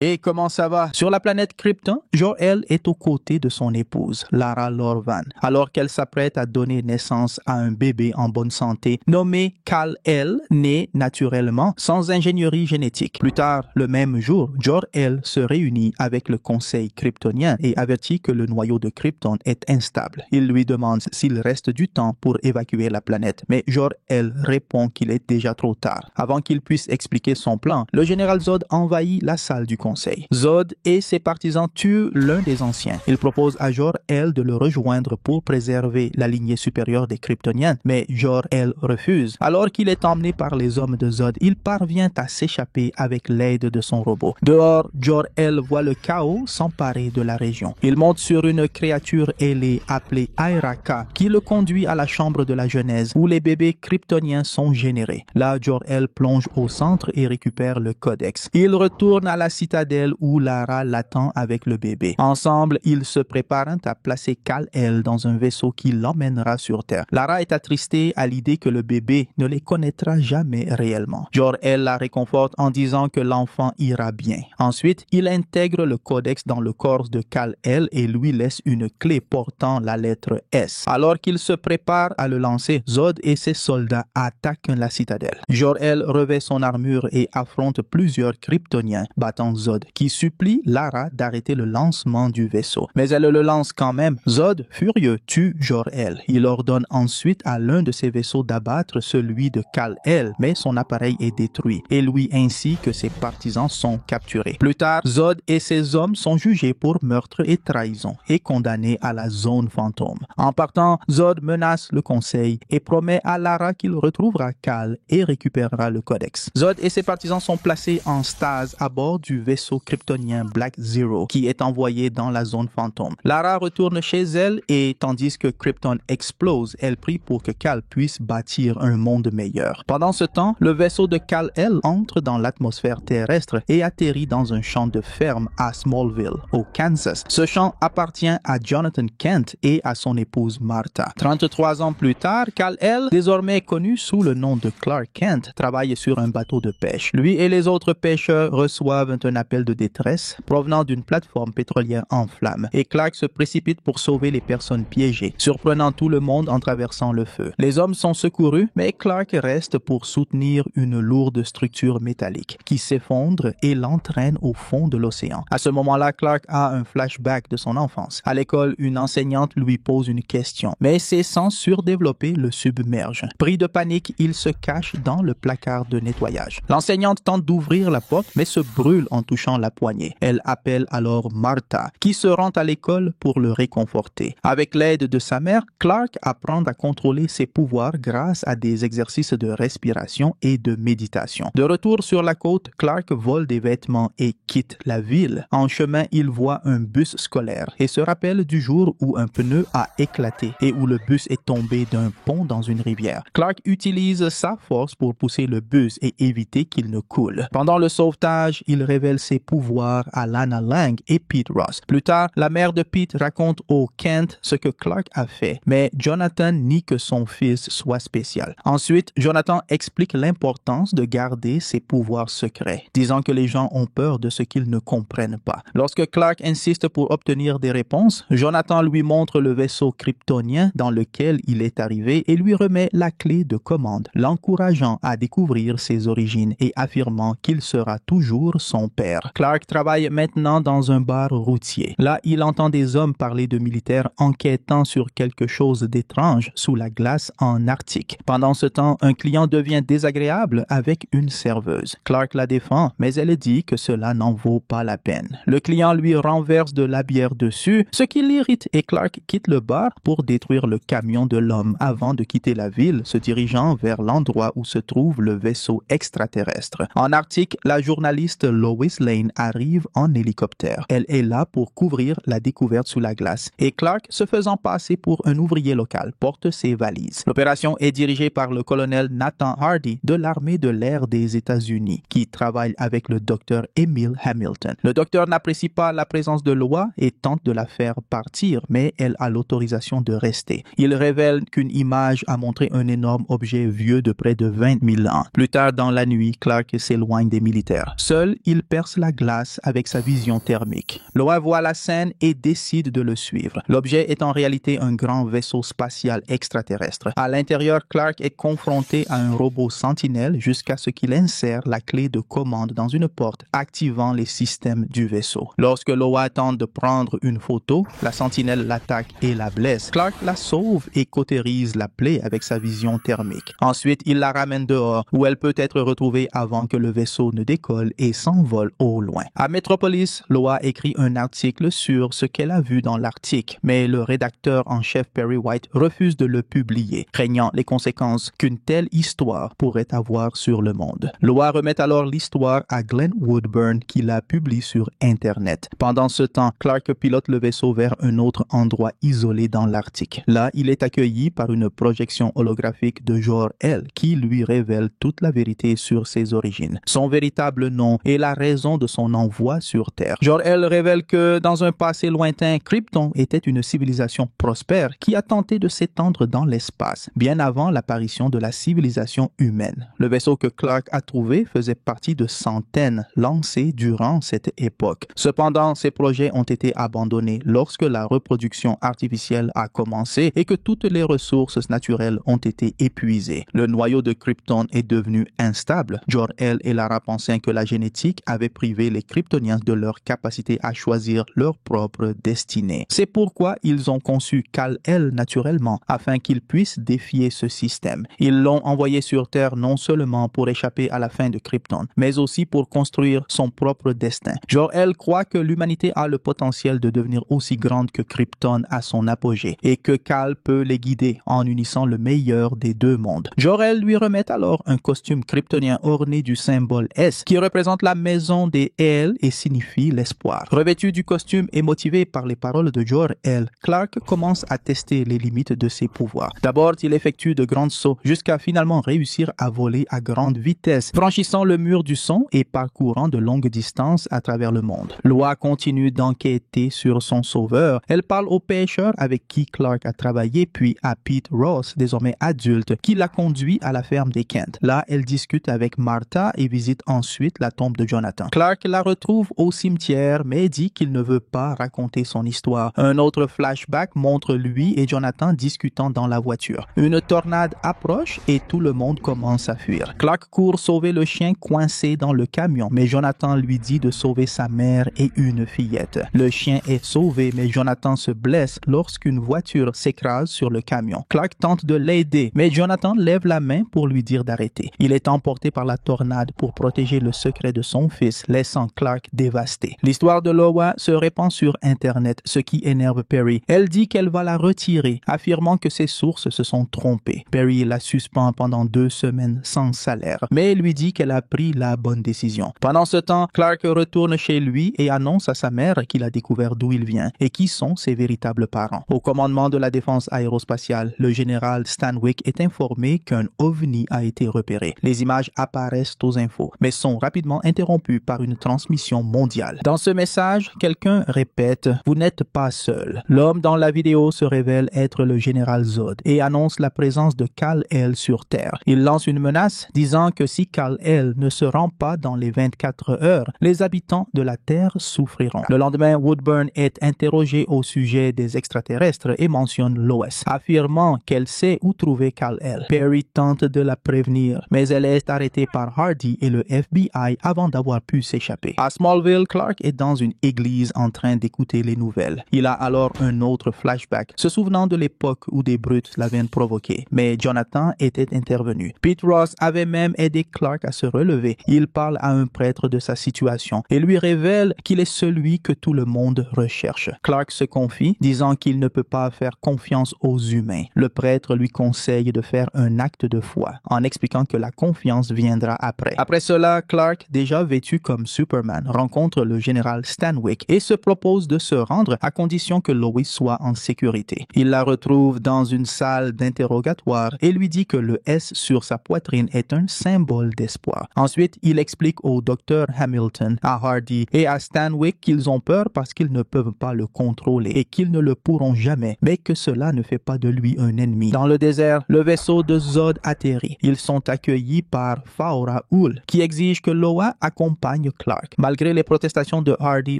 Et comment ça va? Sur la planète Krypton, Jor-El est aux côtés de son épouse, Lara Lor-Van, alors qu'elle s'apprête à donner naissance à un bébé en bonne santé nommé Kal-El, né naturellement sans ingénierie génétique. Plus tard, le même jour, Jor-El se réunit avec le conseil kryptonien et avertit que le noyau de Krypton est instable. Il lui demande s'il reste du temps pour évacuer la planète, mais Jor-El répond qu'il est déjà trop tard. Avant qu'il puisse expliquer son plan, le général Zod envahit la salle du conseil. Zod et ses partisans tuent l'un des anciens. Il propose à Jor-El de le rejoindre pour préserver la lignée supérieure des Kryptoniens, mais Jor-El refuse. Alors qu'il est emmené par les hommes de Zod, il parvient à s'échapper avec l'aide de son robot. Dehors, Jor-El voit le chaos s'emparer de la région. Il monte sur une créature ailée appelée Airaka qui le conduit à la chambre de la Genèse où les bébés kryptoniens sont générés. Là, Jor-El plonge au centre et récupère le codex. Il retourne à la citadelle où Lara l'attend avec le bébé. Ensemble, ils se préparent à placer Kal-El dans un vaisseau qui l'emmènera sur Terre. Lara est attristée à l'idée que le bébé ne les connaîtra jamais réellement. Jor-El la réconforte en disant que l'enfant ira bien. Ensuite, il intègre le codex dans le corps de Kal-El et lui laisse une clé portant la lettre S. Alors qu'il se prépare à le lancer, Zod et ses soldats attaquent la citadelle. Jor-El revêt son armure et affronte plusieurs Kryptoniens, battant Zod, qui supplie Lara d'arrêter le lancement du vaisseau. Mais elle le lance quand même. Zod, furieux, tue Jor-El. Il ordonne ensuite à l'un de ses vaisseaux d'abattre celui de Kal-El, mais son appareil est détruit, et lui ainsi que ses partisans sont capturés. Plus tard, Zod et ses hommes sont jugés pour meurtre et trahison et condamnés à la zone fantôme. En partant, Zod menace le conseil et promet à Lara qu'il retrouvera Kal et récupérera le codex. Zod et ses partisans sont placés en stase à bord du vaisseau kryptonien Black Zero qui est envoyé dans la zone fantôme. Lara retourne chez elle et tandis que Krypton explose, elle prie pour que Kal puisse bâtir un monde meilleur. Pendant ce temps, le vaisseau de Kal-El entre dans l'atmosphère terrestre et atterrit dans un champ de ferme à Smallville, au Kansas. Ce champ appartient à Jonathan Kent et à son épouse Martha. 33 ans plus tard, Kal-El, désormais connu sous le nom de Clark Kent, travaille sur un bateau de pêche. Lui et les autres pêcheurs reçoivent un appel de détresse provenant d'une plateforme pétrolière en flammes et Clark se précipite pour sauver les personnes piégées, surprenant tout le monde en traversant le feu. Les hommes sont secourus, mais Clark reste pour soutenir une lourde structure métallique qui s'effondre et l'entraîne au fond de l'océan. À ce moment-là, Clark a un flashback de son enfance. À l'école, une enseignante lui pose une question, mais ses sens surdéveloppés le submergent. Pris de panique, il se cache dans le placard de nettoyage. L'enseignante tente d'ouvrir la porte, mais se brûle en touchant la poignée. Elle appelle alors Martha, qui se rend à l'école pour le réconforter. Avec l'aide de sa mère, Clark apprend à contrôler ses pouvoirs grâce à des exercices de respiration et de méditation. De retour sur la côte, Clark vole des vêtements et quitte la ville. En chemin, il voit un bus scolaire et se rappelle du jour où un pneu a éclaté et où le bus est tombé d'un pont dans une rivière. Clark utilise sa force pour pousser le bus et éviter qu'il ne coule. Pendant le sauvetage, il révèle ses pouvoirs à Lana Lang et Pete Ross. Plus tard, la mère de Pete raconte au Kent ce que Clark a fait, mais Jonathan nie que son fils soit spécial. Ensuite, Jonathan explique l'importance de garder ses pouvoirs secrets, disant que les gens ont peur de ce qu'ils ne comprennent pas. Lorsque Clark insiste pour obtenir des réponses, Jonathan lui montre le vaisseau kryptonien dans lequel il est arrivé et lui remet la clé de commande, l'encourageant à découvrir ses origines et affirmant qu'il sera toujours son père. Clark travaille maintenant dans un bar routier. Là, il entend des hommes parler de militaires enquêtant sur quelque chose d'étrange sous la glace en Arctique. Pendant ce temps, un client devient désagréable avec une serveuse. Clark la défend, mais elle dit que cela n'en vaut pas la peine. Le client lui renverse de la bière dessus, ce qui l'irrite et Clark quitte le bar pour détruire le camion de l'homme avant de quitter la ville, se dirigeant vers l'endroit où se trouve le vaisseau extraterrestre. En Arctique, la journaliste Lois Lane arrive en hélicoptère. Elle est là pour couvrir la découverte sous la glace et Clark, se faisant passer pour un ouvrier local, porte ses valises. L'opération est dirigée par le colonel Nathan Hardy de l'armée de l'air des États-Unis, qui travaille avec le docteur Emil Hamilton. Le docteur n'apprécie pas la présence de Lois et tente de la faire partir, mais elle a l'autorisation de rester. Il révèle qu'une image a montré un énorme objet vieux de près de 20 000 ans. Plus tard dans la nuit, Clark s'éloigne des militaires. Seul, il perce perce la glace avec sa vision thermique. Loa voit la scène et décide de le suivre. L'objet est en réalité un grand vaisseau spatial extraterrestre. À l'intérieur, Clark est confronté à un robot sentinelle jusqu'à ce qu'il insère la clé de commande dans une porte, activant les systèmes du vaisseau. Lorsque Loa tente de prendre une photo, la sentinelle l'attaque et la blesse. Clark la sauve et cautérise la plaie avec sa vision thermique. Ensuite, il la ramène dehors, où elle peut être retrouvée avant que le vaisseau ne décolle et s'envole au loin. À Metropolis, Loa écrit un article sur ce qu'elle a vu dans l'Arctique, mais le rédacteur en chef Perry White refuse de le publier, craignant les conséquences qu'une telle histoire pourrait avoir sur le monde. Loa remet alors l'histoire à Glenn Woodburn qui la publie sur Internet. Pendant ce temps, Clark pilote le vaisseau vers un autre endroit isolé dans l'Arctique. Là, il est accueilli par une projection holographique de Jor-El qui lui révèle toute la vérité sur ses origines, son véritable nom et la raison de son envoi sur Terre. Jor-El révèle que dans un passé lointain, Krypton était une civilisation prospère qui a tenté de s'étendre dans l'espace, bien avant l'apparition de la civilisation humaine. Le vaisseau que Clark a trouvé faisait partie de centaines lancés durant cette époque. Cependant, ces projets ont été abandonnés lorsque la reproduction artificielle a commencé et que toutes les ressources naturelles ont été épuisées. Le noyau de Krypton est devenu instable. Jor-El et Lara pensaient que la génétique avait privé les Kryptoniens de leur capacité à choisir leur propre destinée. C'est pourquoi ils ont conçu Kal-El naturellement, afin qu'ils puissent défier ce système. Ils l'ont envoyé sur Terre non seulement pour échapper à la fin de Krypton, mais aussi pour construire son propre destin. Jor-El croit que l'humanité a le potentiel de devenir aussi grande que Krypton à son apogée, et que Kal peut les guider en unissant le meilleur des deux mondes. Jor-El lui remet alors un costume kryptonien orné du symbole S, qui représente la maison des El et signifie l'espoir. Revêtu du costume et motivé par les paroles de Jor-El, Clark commence à tester les limites de ses pouvoirs. D'abord, il effectue de grands sauts jusqu'à finalement réussir à voler à grande vitesse, franchissant le mur du son et parcourant de longues distances à travers le monde. Loa continue d'enquêter sur son sauveur. Elle parle au pêcheur avec qui Clark a travaillé, puis à Pete Ross, désormais adulte, qui l'a conduit à la ferme des Kent. Là, elle discute avec Martha et visite ensuite la tombe de Jonathan. Clark la retrouve au cimetière, mais dit qu'il ne veut pas raconter son histoire. Un autre flashback montre lui et Jonathan discutant dans la voiture. Une tornade approche et tout le monde commence à fuir. Clark court sauver le chien coincé dans le camion, mais Jonathan lui dit de sauver sa mère et une fillette. Le chien est sauvé, mais Jonathan se blesse lorsqu'une voiture s'écrase sur le camion. Clark tente de l'aider, mais Jonathan lève la main pour lui dire d'arrêter. Il est emporté par la tornade pour protéger le secret de son fils, laissant Clark dévasté. L'histoire de Loa se répand sur Internet, ce qui énerve Perry. Elle dit qu'elle va la retirer, affirmant que ses sources se sont trompées. Perry la suspend pendant 2 semaines sans salaire, mais lui dit qu'elle a pris la bonne décision. Pendant ce temps, Clark retourne chez lui et annonce à sa mère qu'il a découvert d'où il vient et qui sont ses véritables parents. Au commandement de la défense aérospatiale, le général Stanwyck est informé qu'un ovni a été repéré. Les images apparaissent aux infos, mais sont rapidement interrompues par une transmission mondiale. Dans ce message, quelqu'un répète « Vous n'êtes pas seul ». L'homme dans la vidéo se révèle être le général Zod et annonce la présence de Kal-El sur Terre. Il lance une menace disant que si Kal-El ne se rend pas dans les 24 heures, les habitants de la Terre souffriront. Le lendemain, Woodburn est interrogé au sujet des extraterrestres et mentionne Lois, affirmant qu'elle sait où trouver Kal-El. Perry tente de la prévenir, mais elle est arrêtée par Hardy et le FBI avant d'avoir pu s'échapper. À Smallville, Clark est dans une église en train d'écouter les nouvelles. Il a alors un autre flashback, se souvenant de l'époque où des brutes l'avaient provoqué, mais Jonathan était intervenu. Pete Ross avait même aidé Clark à se relever. Il parle à un prêtre de sa situation et lui révèle qu'il est celui que tout le monde recherche. Clark se confie, disant qu'il ne peut pas faire confiance aux humains. Le prêtre lui conseille de faire un acte de foi, en expliquant que la confiance viendra après. Après cela, Clark, déjà vêtu comme Superman, rencontre le général Stanwyck et se propose de se rendre à condition que Lois soit en sécurité. Il la retrouve dans une salle d'interrogatoire et lui dit que le S sur sa poitrine est un symbole d'espoir. Ensuite, il explique au docteur Hamilton, à Hardy et à Stanwyck qu'ils ont peur parce qu'ils ne peuvent pas le contrôler et qu'ils ne le pourront jamais, mais que cela ne fait pas de lui un ennemi. Dans le désert, le vaisseau de Zod atterrit. Ils sont accueillis par Faora Ul, qui exige que Loa accompagne éloigne Clark. Malgré les protestations de Hardy,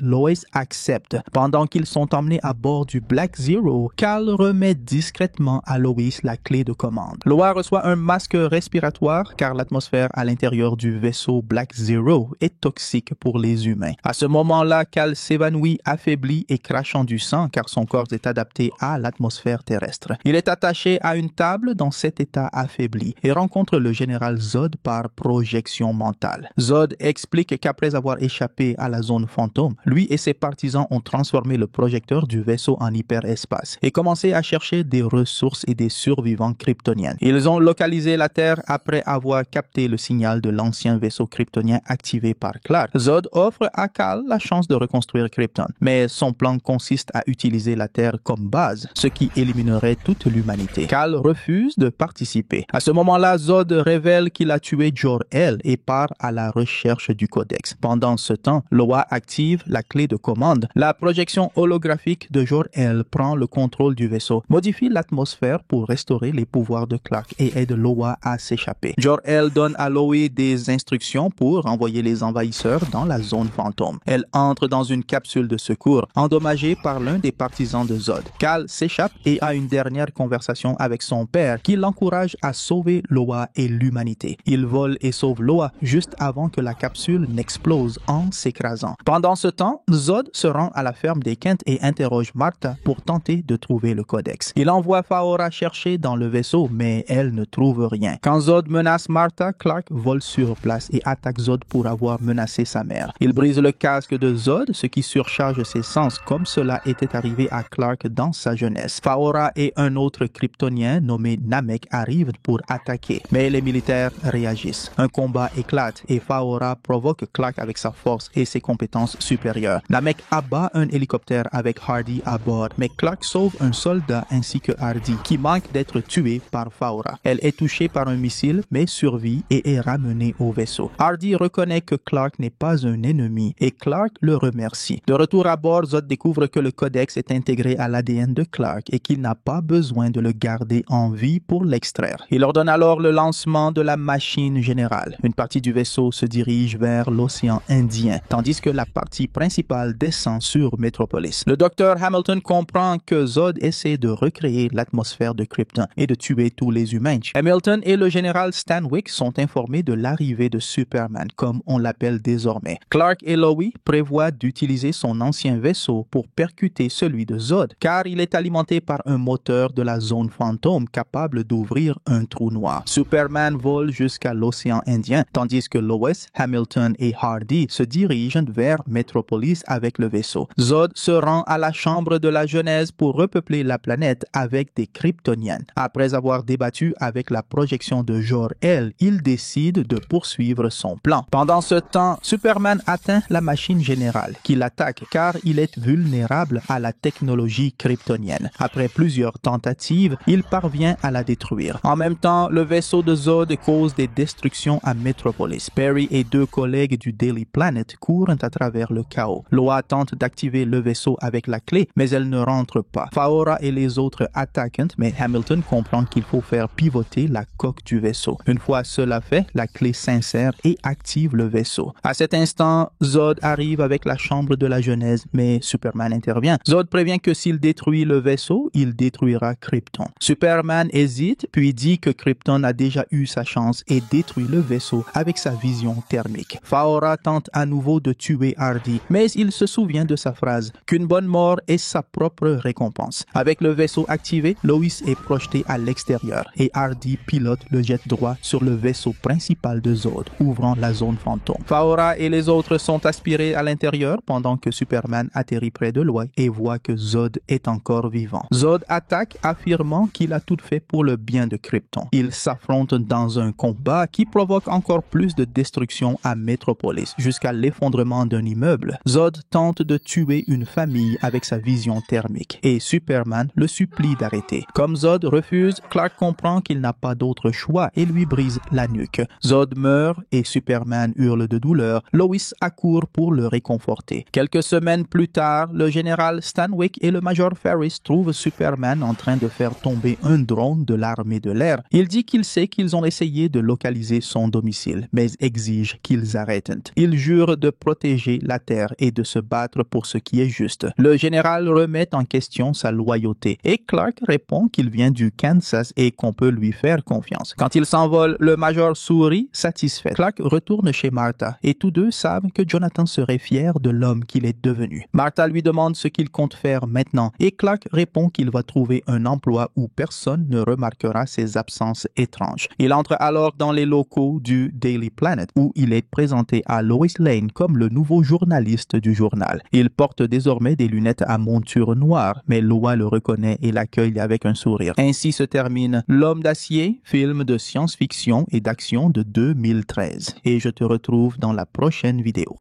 Lois accepte. Pendant qu'ils sont emmenés à bord du Black Zero, Cal remet discrètement à Lois la clé de commande. Lois reçoit un masque respiratoire car l'atmosphère à l'intérieur du vaisseau Black Zero est toxique pour les humains. À ce moment-là, Cal s'évanouit affaibli et crachant du sang car son corps est adapté à l'atmosphère terrestre. Il est attaché à une table dans cet état affaibli et rencontre le général Zod par projection mentale. Zod explique qu'après avoir échappé à la zone fantôme, lui et ses partisans ont transformé le projecteur du vaisseau en hyperespace et commencé à chercher des ressources et des survivants kryptoniens. Ils ont localisé la Terre après avoir capté le signal de l'ancien vaisseau kryptonien activé par Clark. Zod offre à Cal la chance de reconstruire Krypton, mais son plan consiste à utiliser la Terre comme base, ce qui éliminerait toute l'humanité. Cal refuse de participer. À ce moment-là, Zod révèle qu'il a tué Jor-El et part à la recherche du codex. Pendant ce temps, Loa active la clé de commande. La projection holographique de Jor-El prend le contrôle du vaisseau, modifie l'atmosphère pour restaurer les pouvoirs de Clark et aide Loa à s'échapper. Jor-El donne à Lois des instructions pour envoyer les envahisseurs dans la zone fantôme. Elle entre dans une capsule de secours, endommagée par l'un des partisans de Zod. Cal s'échappe et a une dernière conversation avec son père qui l'encourage à sauver Loa et l'humanité. Il vole et sauve Loa juste avant que la capsule n'explose en s'écrasant. Pendant ce temps, Zod se rend à la ferme des Kent et interroge Martha pour tenter de trouver le codex. Il envoie Faora chercher dans le vaisseau, mais elle ne trouve rien. Quand Zod menace Martha, Clark vole sur place et attaque Zod pour avoir menacé sa mère. Il brise le casque de Zod, ce qui surcharge ses sens, comme cela était arrivé à Clark dans sa jeunesse. Faora et un autre kryptonien nommé Namek arrivent pour attaquer, mais les militaires réagissent. Un combat éclate et Faora provoque Clark avec sa force et ses compétences supérieures. Namek abat un hélicoptère avec Hardy à bord, mais Clark sauve un soldat ainsi que Hardy, qui manque d'être tué par Faora. Elle est touchée par un missile, mais survit et est ramenée au vaisseau. Hardy reconnaît que Clark n'est pas un ennemi et Clark le remercie. De retour à bord, Zod découvre que le codex est intégré à l'ADN de Clark et qu'il n'a pas besoin de le garder en vie pour l'extraire. Il ordonne alors le lancement de la machine générale. Une partie du vaisseau se dirige vers l'océan Indien, tandis que la partie principale descend sur Metropolis. Le docteur Hamilton comprend que Zod essaie de recréer l'atmosphère de Krypton et de tuer tous les humains. Hamilton et le général Stanwyck sont informés de l'arrivée de Superman, comme on l'appelle désormais. Clark et Lois prévoient d'utiliser son ancien vaisseau pour percuter celui de Zod, car il est alimenté par un moteur de la zone fantôme capable d'ouvrir un trou noir. Superman vole jusqu'à l'océan Indien, tandis que Lois, Hamilton et Hardy se dirigent vers Metropolis avec le vaisseau. Zod se rend à la chambre de la Genèse pour repeupler la planète avec des Kryptoniens. Après avoir débattu avec la projection de Jor-El, il décide de poursuivre son plan. Pendant ce temps, Superman atteint la machine générale, qui l'attaque car il est vulnérable à la technologie kryptonienne. Après plusieurs tentatives, il parvient à la détruire. En même temps, le vaisseau de Zod cause des destructions à Metropolis. Perry et deux collègues du Daily Planet courent à travers le chaos. Loa tente d'activer le vaisseau avec la clé, mais elle ne rentre pas. Faora et les autres attaquent, mais Hamilton comprend qu'il faut faire pivoter la coque du vaisseau. Une fois cela fait, la clé s'insère et active le vaisseau. À cet instant, Zod arrive avec la chambre de la Genèse, mais Superman intervient. Zod prévient que s'il détruit le vaisseau, il détruira Krypton. Superman hésite, puis dit que Krypton a déjà eu sa chance et détruit le vaisseau avec sa vision thermique. Faora tente à nouveau de tuer Hardy, mais il se souvient de sa phrase qu'une bonne mort est sa propre récompense. Avec le vaisseau activé, Lois est projetée à l'extérieur et Hardy pilote le jet droit sur le vaisseau principal de Zod, ouvrant la zone fantôme. Faora et les autres sont aspirés à l'intérieur pendant que Superman atterrit près de Lois et voit que Zod est encore vivant. Zod attaque, affirmant qu'il a tout fait pour le bien de Krypton. Ils s'affrontent dans un combat qui provoque encore plus de destruction à Metropolis, jusqu'à l'effondrement d'un immeuble. Zod tente de tuer une famille avec sa vision thermique et Superman le supplie d'arrêter. Comme Zod refuse, Clark comprend qu'il n'a pas d'autre choix et lui brise la nuque. Zod meurt et Superman hurle de douleur. Lois accourt pour le réconforter. Quelques semaines plus tard, le général Stanwyck et le major Ferris trouvent Superman en train de faire tomber un drone de l'armée de l'air. Il dit qu'il sait qu'ils ont essayé de localiser son domicile, mais exige qu'ils arrêtent. Triton. Il jure de protéger la Terre et de se battre pour ce qui est juste. Le général remet en question sa loyauté et Clark répond qu'il vient du Kansas et qu'on peut lui faire confiance. Quand il s'envole, le major sourit, satisfait. Clark retourne chez Martha et tous deux savent que Jonathan serait fier de l'homme qu'il est devenu. Martha lui demande ce qu'il compte faire maintenant et Clark répond qu'il va trouver un emploi où personne ne remarquera ses absences étranges. Il entre alors dans les locaux du Daily Planet où il est présenté à Lois Lane comme le nouveau journaliste du journal. Il porte désormais des lunettes à monture noire, mais Lois le reconnaît et l'accueille avec un sourire. Ainsi se termine L'Homme d'acier, film de science-fiction et d'action de 2013. Et je te retrouve dans la prochaine vidéo.